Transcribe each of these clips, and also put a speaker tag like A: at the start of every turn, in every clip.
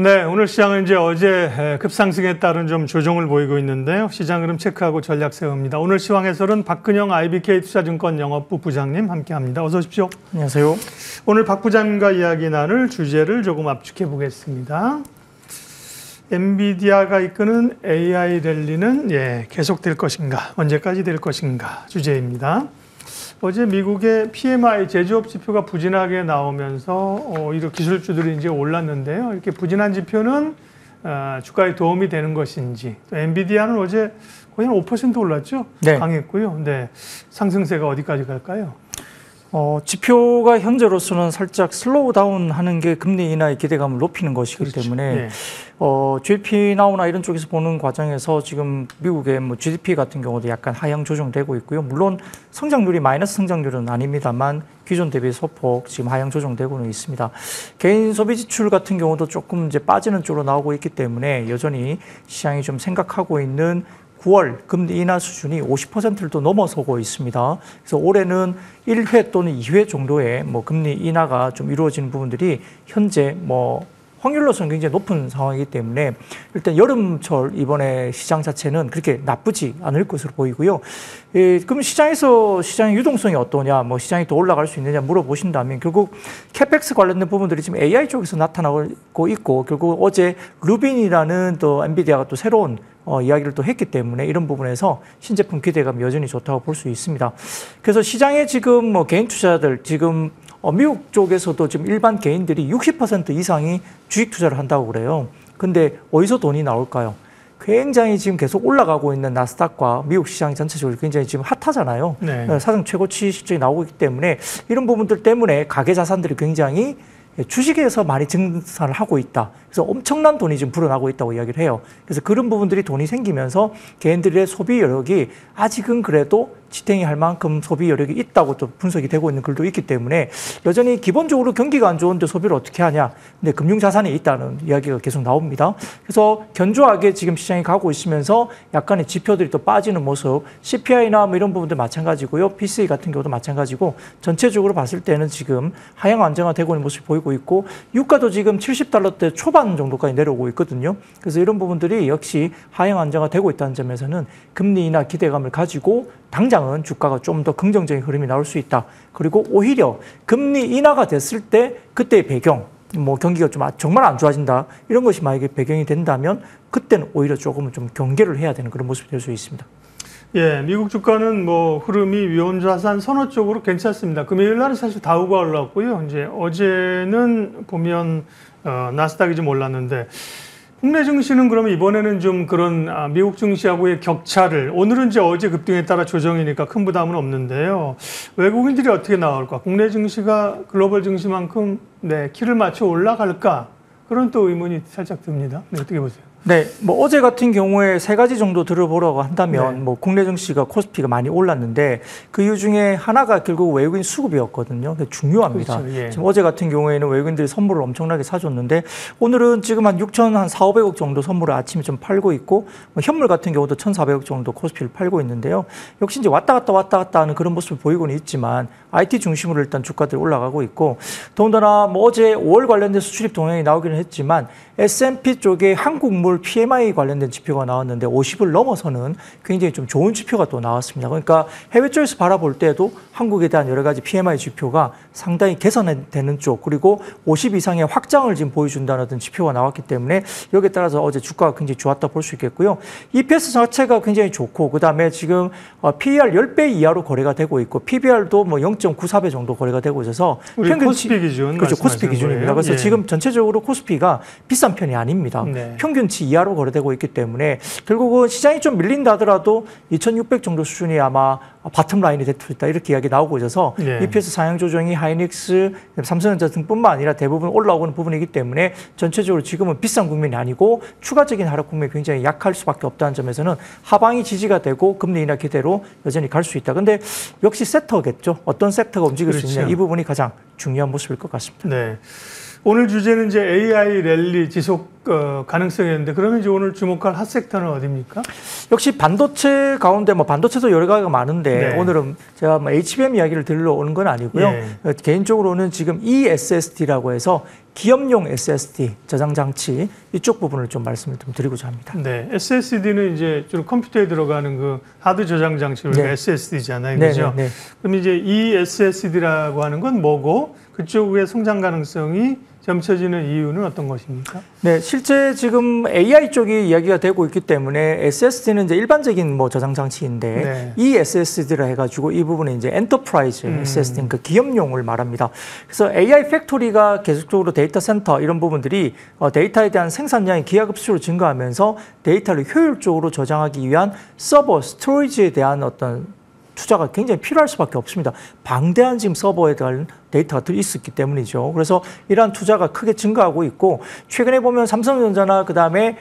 A: 네, 오늘 시장은 이제 어제 급상승에 따른 좀 조정을 보이고 있는데요. 시장 흐름 체크하고 전략 세웁니다. 오늘 시황 해설은 박근영 IBK 투자증권 영업부 부장님 함께합니다. 어서 오십시오.
B: 안녕하세요.
A: 오늘 박 부장님과 이야기 나눌 주제를 조금 압축해 보겠습니다. 엔비디아가 이끄는 AI 랠리는 계속될 것인가, 언제까지 될 것인가 주제입니다. 어제 미국의 PMI 제조업 지표가 부진하게 나오면서 이런 기술주들이 이제 올랐는데요. 이렇게 부진한 지표는 주가에 도움이 되는 것인지, 또 엔비디아는 어제 거의 한 5% 올랐죠?
B: 네.
A: 강했고요. 네. 상승세가 어디까지 갈까요?
B: 지표가 현재로서는 살짝 슬로우 다운 하는 게 금리 인하의 기대감을 높이는 것이기
A: 그렇죠.
B: 때문에
A: 네.
B: GDP 나오나 이런 쪽에서 보는 과정에서 지금 미국의 GDP 같은 경우도 약간 하향 조정되고 있고요. 물론 성장률이 마이너스 성장률은 아닙니다만 기존 대비 소폭 지금 하향 조정되고는 있습니다. 개인 소비 지출 같은 경우도 조금 이제 빠지는 쪽으로 나오고 있기 때문에 여전히 시장이 좀 생각하고 있는 9월 금리 인하 수준이 50%를 또 넘어서고 있습니다. 그래서 올해는 1회 또는 2회 정도의 금리 인하가 좀 이루어지는 부분들이 현재 확률로서는 굉장히 높은 상황이기 때문에 일단 여름철 이번에 시장 자체는 그렇게 나쁘지 않을 것으로 보이고요. 그럼 시장의 유동성이 어떠냐, 시장이 더 올라갈 수 있느냐 물어보신다면 결국 캐펙스 관련된 부분들이 지금 AI 쪽에서 나타나고 있고 결국 어제 루빈이라는 또 엔비디아가 또 새로운 이야기를 또 했기 때문에 이런 부분에서 신제품 기대감이 여전히 좋다고 볼 수 있습니다. 그래서 시장에 지금 개인 투자자들 지금 미국 쪽에서도 지금 일반 개인들이 60% 이상이 주식 투자를 한다고 그래요. 근데 어디서 돈이 나올까요? 굉장히 지금 계속 올라가고 있는 나스닥과 미국 시장 전체적으로 굉장히 지금 핫하잖아요. 네. 사상 최고치 실적이 나오고 있기 때문에 이런 부분들 때문에 가계 자산들이 굉장히 주식에서 많이 증산을 하고 있다. 그래서 엄청난 돈이 지금 불어나고 있다고 이야기를 해요. 그래서 그런 부분들이 돈이 생기면서 개인들의 소비 여력이 아직은 그래도 지탱이 할 만큼 소비 여력이 있다고 또 분석이 되고 있는 글도 있기 때문에 여전히 기본적으로 경기가 안 좋은데 소비를 어떻게 하냐. 근데 금융자산이 있다는 이야기가 계속 나옵니다. 그래서 견조하게 지금 시장이 가고 있으면서 약간의 지표들이 또 빠지는 모습, CPI나 이런 부분들 마찬가지고요. PCE 같은 경우도 마찬가지고 전체적으로 봤을 때는 지금 하향 안정화되고 있는 모습이 보이고 있고 유가도 지금 70달러대 초반 정도까지 내려오고 있거든요. 그래서 이런 부분들이 역시 하향 안정화되고 있다는 점에서는 금리 인하 기대감을 가지고 당장은 주가가 좀 더 긍정적인 흐름이 나올 수 있다. 그리고 오히려 금리 인하가 됐을 때 그때의 배경, 경기가 좀 정말 안 좋아진다. 이런 것이 만약에 배경이 된다면 그때는 오히려 조금은 좀 경계를 해야 되는 그런 모습이 될 수 있습니다.
A: 예, 미국 주가는 흐름이 위험자산 선호 쪽으로 괜찮습니다. 금요일 날은 사실 다우가 올랐고요. 이제 어제는 보면 나스닥이 좀 올랐는데 국내 증시는 그러면 이번에는 좀 그런 미국 증시하고의 격차를 오늘은 이제 어제 급등에 따라 조정이니까 큰 부담은 없는데요. 외국인들이 어떻게 나올까? 국내 증시가 글로벌 증시만큼 키를 맞춰 올라갈까? 그런 또 의문이 살짝 듭니다. 네, 어떻게 보세요?
B: 네, 어제 같은 경우에 세 가지 정도 들어보라고 한다면, 국내 증시가 코스피가 많이 올랐는데, 그 이유 중에 하나가 결국 외국인 수급이었거든요. 그게 중요합니다.
A: 그렇죠, 예.
B: 지금 어제 같은 경우에는 외국인들이 선물을 엄청나게 사줬는데, 오늘은 지금 한 6,400억 정도 선물을 아침에 좀 팔고 있고, 현물 같은 경우도 1,400억 정도 코스피를 팔고 있는데요. 역시 이제 왔다 갔다 하는 그런 모습을 보이고는 있지만, IT 중심으로 일단 주가들이 올라가고 있고, 더군다나 어제 5월 관련된 수출입 동향이 나오기는 했지만, S&P 쪽에 한국물 PMI 관련된 지표가 나왔는데 50을 넘어서는 굉장히 좀 좋은 지표가 또 나왔습니다. 그러니까 해외 쪽에서 바라볼 때도 한국에 대한 여러 가지 PMI 지표가 상당히 개선되는 쪽 그리고 50 이상의 확장을 지금 보여준다는 어떤 지표가 나왔기 때문에 여기에 따라서 어제 주가가 굉장히 좋았다 볼 수 있겠고요. EPS 자체가 굉장히 좋고 그다음에 지금 PER 10배 이하로 거래가 되고 있고 PBR도 0.94배 정도 거래가 되고 있어서
A: 평균 코스피 기준
B: 그렇죠. 코스피 기준입니다. 그래서 지금 전체적으로 코스피가 비싼 편이 아닙니다. 네. 평균치 이하로 거래되고 있기 때문에 결국은 시장이 좀 밀린다 하더라도 2,600 정도 수준이 아마 바텀 라인이 될 수 있다 이렇게 이야기 나오고 있어서 EPS 상향 조정이 하이닉스, 삼성전자 등뿐만 아니라 대부분 올라오는 부분이기 때문에 전체적으로 지금은 비싼 국면이 아니고 추가적인 하락 국면이 굉장히 약할 수밖에 없다는 점에서는 하방이 지지가 되고 금리 인하 기대로 여전히 갈 수 있다. 근데 역시 섹터겠죠. 어떤 섹터가 움직일 수 있느냐 이 부분이 가장 중요한 모습일 것 같습니다.
A: 네. 오늘 주제는 이제 AI 랠리 지속 가능성이 있는데 그러면 이제 오늘 주목할 핫 섹터는 어디입니까?
B: 역시 반도체 가운데 뭐 반도체도 여러 가지가 많은데
A: 네.
B: 오늘은 제가 뭐 HBM 이야기를 들으러 오는 건 아니고요. 개인적으로는 지금 eSSD라고 해서 기업용 SSD 저장 장치 이쪽 부분을 좀 말씀을 좀 드리고자 합니다.
A: 네, SSD는 이제 주로 컴퓨터에 들어가는 그 하드 저장 장치를
B: 네.
A: SSD잖아요,
B: 네,
A: 그죠?
B: 네, 네.
A: 그럼 이제 이 SSD라고 하는 건 뭐고 그쪽의 성장 가능성이 점쳐지는 이유는 어떤 것입니까?
B: 네, 실제 지금 AI 쪽이 이야기가 되고 있기 때문에 SSD는 이제 일반적인 뭐 저장 장치인데
A: 네.
B: 이 SSD라 해가지고 이 부분은 이제 엔터프라이즈 SSD, 그 기업용을 말합니다. 그래서 AI 팩토리가 계속적으로 데이터 센터 이런 부분들이 데이터에 대한 생산량이 기하급수로 증가하면서 데이터를 효율적으로 저장하기 위한 서버, 스토리지에 대한 어떤 투자가 굉장히 필요할 수밖에 없습니다. 방대한 지금 서버에 대한 데이터가 들어있었기 때문이죠. 그래서 이러한 투자가 크게 증가하고 있고 최근에 보면 삼성전자나 그다음에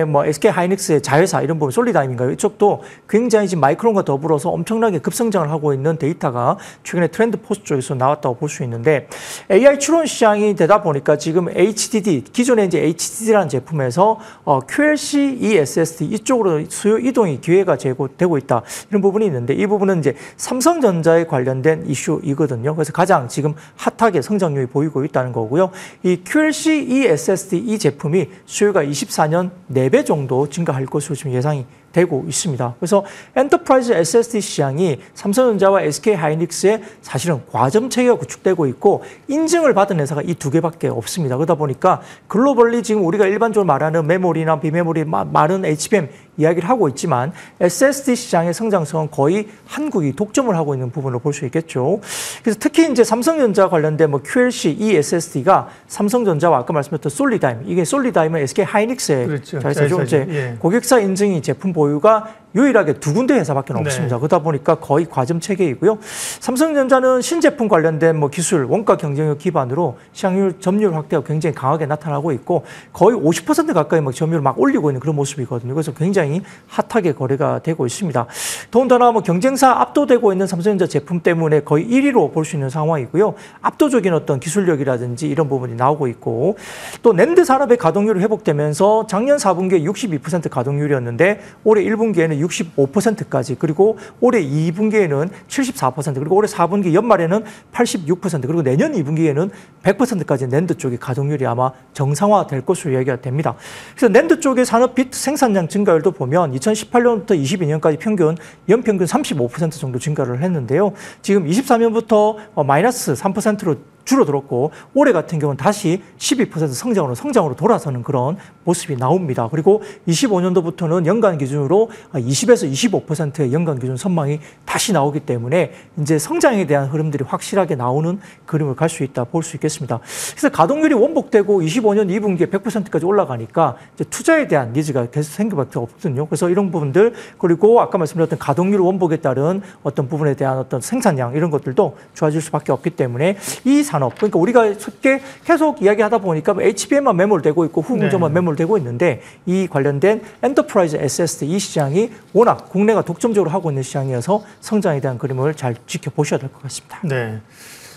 B: 뭐 SK 하이닉스의 자회사 이런 부분 솔리다임인가요? 이쪽도 굉장히 지금 마이크론과 더불어서 엄청나게 급성장을 하고 있는 데이터가 최근에 트렌드 포스트 쪽에서 나왔다고 볼 수 있는데 AI 추론 시장이 되다 보니까 지금 HDD 기존에 이제 HDD라는 제품에서 QLC eSSD 이쪽으로 수요 이동이 기회가 되고 있다 이런 부분이 있는데 이 부분은 이제 삼성전자에 관련된 이슈이거든요. 그래서 가장 지금 핫하게 성장률이 보이고 있다는 거고요. 이 QLC eSSD 이 제품이 수요가 24년 4배 정도 증가할 것으로 지금 예상이 되고 있습니다. 그래서 엔터프라이즈 SSD 시장이 삼성전자와 SK 하이닉스의 사실은 과점 체계가 구축되고 있고 인증을 받은 회사가 이 두 개밖에 없습니다. 그러다 보니까 글로벌리 지금 우리가 일반적으로 말하는 메모리나 비메모리 많은 HBM 이야기를 하고 있지만 SSD 시장의 성장성은 거의 한국이 독점을 하고 있는 부분으로 볼 수 있겠죠. 그래서 특히 이제 삼성전자 관련된 뭐 QLC eSSD가 삼성전자와 아까 말씀드렸던 솔리다임, 이게 솔리다임은 SK 하이닉스의
A: 그렇죠.
B: 자회사죠. 이제 고객사 인증이 제품 보유가 유일하게 두 군데 회사밖에 없습니다. 그러다 보니까 거의 과점 체계이고요. 삼성전자는 신제품 관련된 뭐 기술, 원가 경쟁력 기반으로 시장률, 점유율 확대가 굉장히 강하게 나타나고 있고 거의 50% 가까이 막 점유율을 막 올리고 있는 그런 모습이거든요. 그래서 굉장히 핫하게 거래가 되고 있습니다. 더군다나 뭐 경쟁사 압도되고 있는 삼성전자 제품 때문에 거의 1위로 볼 수 있는 상황이고요. 압도적인 어떤 기술력이라든지 이런 부분이 나오고 있고 또 낸드 산업의 가동률이 회복되면서 작년 4분기에 62% 가동률이었는데 올해 1분기에는 65%까지 그리고 올해 2분기에는 74% 그리고 올해 4분기 연말에는 86% 그리고 내년 2분기에는 100%까지 낸드 쪽의 가동률이 아마 정상화될 것으로 얘기가 됩니다. 그래서 낸드 쪽의 산업 비트 생산량 증가율도 보면 2018년부터 22년까지 평균 연평균 35% 정도 증가를 했는데요. 지금 23년부터 마이너스 3%로 줄어들었고 올해 같은 경우는 다시 12% 성장으로 돌아서는 그런 모습이 나옵니다. 그리고 25년도부터는 연간 기준으로 20에서 25%의 연간 기준 선망이 다시 나오기 때문에 이제 성장에 대한 흐름들이 확실하게 나오는 그림을 갈 수 있다 볼 수 있겠습니다. 그래서 가동률이 원복되고 25년 2분기에 100%까지 올라가니까 이제 투자에 대한 니즈가 계속 생길 수밖에 없거든요. 그래서 이런 부분들 그리고 아까 말씀드렸던 가동률 원복에 따른 어떤 부분에 대한 어떤 생산량 이런 것들도 좋아질 수밖에 없기 때문에 이 산업 그러니까 우리가 쉽게 계속 이야기하다 보니까 HBM만 매몰되고 있고 후공정만 매몰되고 있는데 이 관련된 엔터프라이즈 SSD 이 시장이 워낙 국내가 독점적으로 하고 있는 시장이어서 성장에 대한 그림을 잘 지켜보셔야 될 것 같습니다.
A: 네.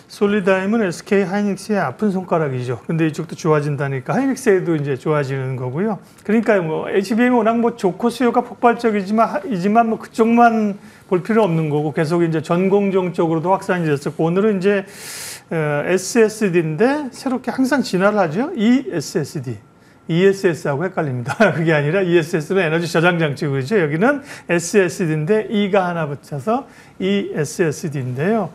A: 솔리다임은 SK 하이닉스의 아픈 손가락이죠. 근데 이쪽도 좋아진다니까 하이닉스에도 이제 좋아지는 거고요. 그러니까 뭐 HBM이 워낙 뭐 좋고 수요가 폭발적이지만 뭐 그쪽만 볼 필요 없는 거고 계속 이제 전공정 쪽으로도 확산이 됐었고 오늘은 이제 SSD인데 새롭게 항상 진화를 하죠. eSSD. ESS하고 헷갈립니다. 그게 아니라 ESS는 에너지 저장 장치고 그죠. 여기는 SSD인데 E가 하나 붙여서 eSSD인데요.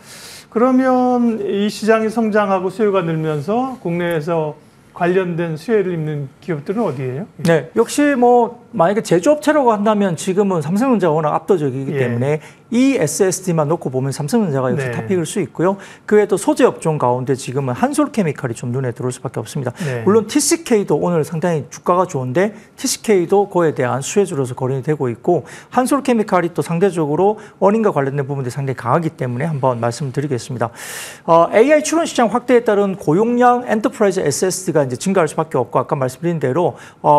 A: 그러면 이 시장이 성장하고 수요가 늘면서 국내에서 관련된 수혜를 입는 기업들은 어디예요?
B: 네, 역시 뭐 만약에 제조업체라고 한다면 지금은 삼성전자가 워낙 압도적이기 때문에 이 SSD만 놓고 보면 삼성전자가 역시 탑픽일 수 있고요. 그 외에도 소재 업종 가운데 지금은 한솔케미칼이 좀 눈에 들어올 수밖에 없습니다. 물론 TCK도 오늘 상당히 주가가 좋은데 TCK도 그에 대한 수혜주로서 거론이 되고 있고 한솔케미칼이 또 상대적으로 어닝과 관련된 부분들이 상당히 강하기 때문에 한번 말씀드리겠습니다. AI 추론 시장 확대에 따른 고용량 엔터프라이즈 SSD가 이제 증가할 수밖에 없고 아까 말씀드린 대로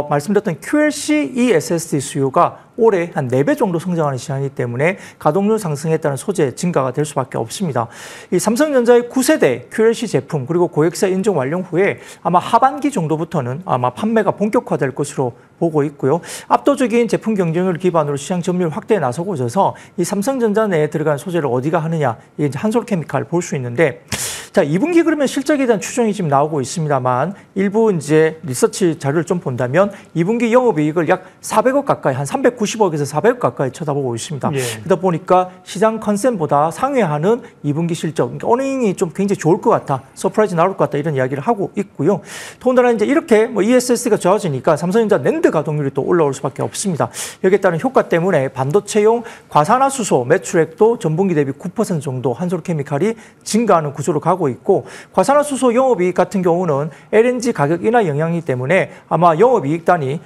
B: 말씀드렸던 QLC SSD 수요가 올해 한 4배 정도 성장하는 시장이기 때문에 가동률 상승에 따른 소재 증가가 될 수밖에 없습니다. 이 삼성전자의 9세대 QLC 제품 그리고 고객사 인증 완료 후에 아마 하반기 정도부터는 아마 판매가 본격화될 것으로 보고 있고요. 압도적인 제품 경쟁을 기반으로 시장 점유율 확대에 나서고 있어서 이 삼성전자 내에 들어간 소재를 어디가 하느냐 이게 이제 한솔케미칼 볼 수 있는데 자, 2분기 그러면 실적에 대한 추정이 지금 나오고 있습니다만 일부 이제 리서치 자료를 좀 본다면 2분기 영업이익을 약 400억 가까이 한 390억에서 400억 가까이 쳐다보고 있습니다.
A: 예.
B: 그러다 보니까 시장 컨센보다 상회하는 2분기 실적, 그러니까 어닝이 좀 굉장히 좋을 것 같다, 서프라이즈 나올 것 같다 이런 이야기를 하고 있고요. 더군다나 이제 이렇게 뭐 ESS가 좋아지니까 삼성전자 낸드 가동률이 또 올라올 수밖에 없습니다. 여기에 따른 효과 때문에 반도체용 과산화수소 매출액도 전분기 대비 9% 정도 한솔케미칼이 증가하는 구조로 가고 있고 과산화수소 영업이익 같은 경우는 LNG 가격 인하 영향이기 때문에 아마 영업이익단이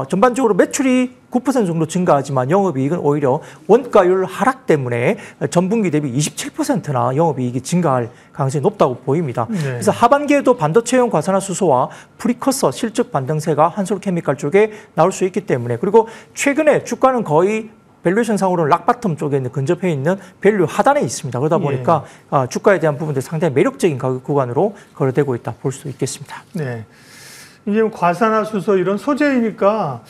B: 전반적으로 매출이 9% 정도 증가하지만 영업이익은 오히려 원가율 하락 때문에 전분기 대비 27%나 영업이익이 증가할 가능성이 높다고 보입니다.
A: 네.
B: 그래서 하반기에도 반도체용 과산화수소와 프리커서 실적 반등세가 한솔케미칼 쪽에 나올 수 있기 때문에 그리고 최근에 주가는 거의 밸류에이션 상으로는 락바텀 쪽에 근접해 있는 밸류 하단에 있습니다. 그러다 보니까 주가에 대한 부분들 상당히 매력적인 가격 구간으로 거래되고 있다 볼 수 있겠습니다.
A: 네. 이제 과산화수소 이런 소재이니까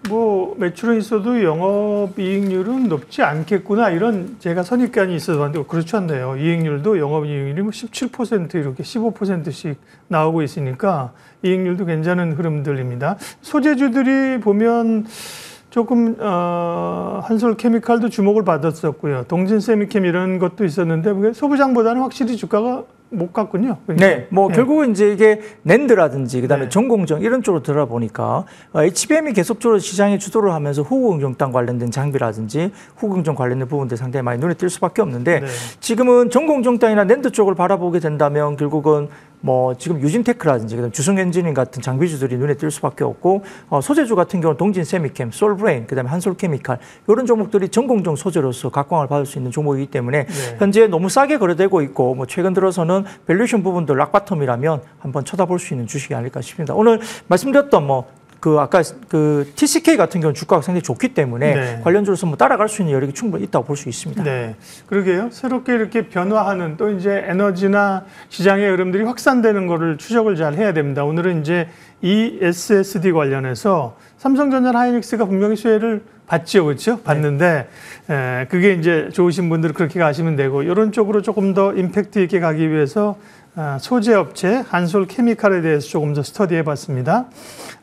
A: 뭐 매출은 있어도 영업이익률은 높지 않겠구나 이런 제가 선입견이 있어서 봤는데 그렇지 않네요. 이익률도 영업이익률이 17% 이렇게 15%씩 나오고 있으니까 이익률도 괜찮은 흐름들입니다. 소재주들이 보면 조금 한솔케미칼도 주목을 받았었고요. 동진세미캠 이런 것도 있었는데 그게 소부장보다는 확실히 주가가 못 갔군요. 그러니까.
B: 네, 뭐 결국은 이제 이게 낸드라든지 그다음에
A: 네.
B: 전공정 이런 쪽으로 들어보니까 HBM이 계속적으로 시장에 주도를 하면서 후공정단 관련된 장비라든지 후공정 관련된 부분들 상당히 많이 눈에 띌 수밖에 없는데
A: 네.
B: 지금은 전공정단이나 낸드 쪽을 바라보게 된다면 결국은 뭐 지금 유진테크라든지 그다음 주성엔지니어링 같은 장비주들이 눈에 띌 수밖에 없고 소재주 같은 경우는 동진세미캠, 솔브레인, 그다음에 한솔케미칼 이런 종목들이 전공정 소재로서 각광을 받을 수 있는 종목이기 때문에
A: 네.
B: 현재 너무 싸게 거래되고 있고 뭐 최근 들어서는 밸류에이션 부분도 락바텀이라면 한번 쳐다볼 수 있는 주식이 아닐까 싶습니다. 오늘 말씀드렸던 아까 TCK 같은 경우는 주가가 상당히 좋기 때문에
A: 네.
B: 관련주로서 따라갈 수 있는 여력이 충분히 있다고 볼 수 있습니다.
A: 네, 그러게요. 새롭게 이렇게 변화하는 또 이제 에너지나 시장의 흐름들이 확산되는 거를 추적을 잘 해야 됩니다. 오늘은 이제 이 SSD 관련해서 삼성전자 하이닉스가 분명히 수혜를 받죠, 그렇죠? 받는데 그게 이제 좋으신 분들은 그렇게 가시면 되고 이런 쪽으로 조금 더 임팩트 있게 가기 위해서 소재업체 한솔케미칼에 대해서 조금 더 스터디해봤습니다.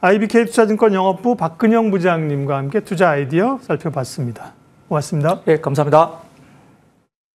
A: IBK투자증권 영업부 박근영 부장님과 함께 투자 아이디어 살펴봤습니다. 고맙습니다.
B: 네, 감사합니다.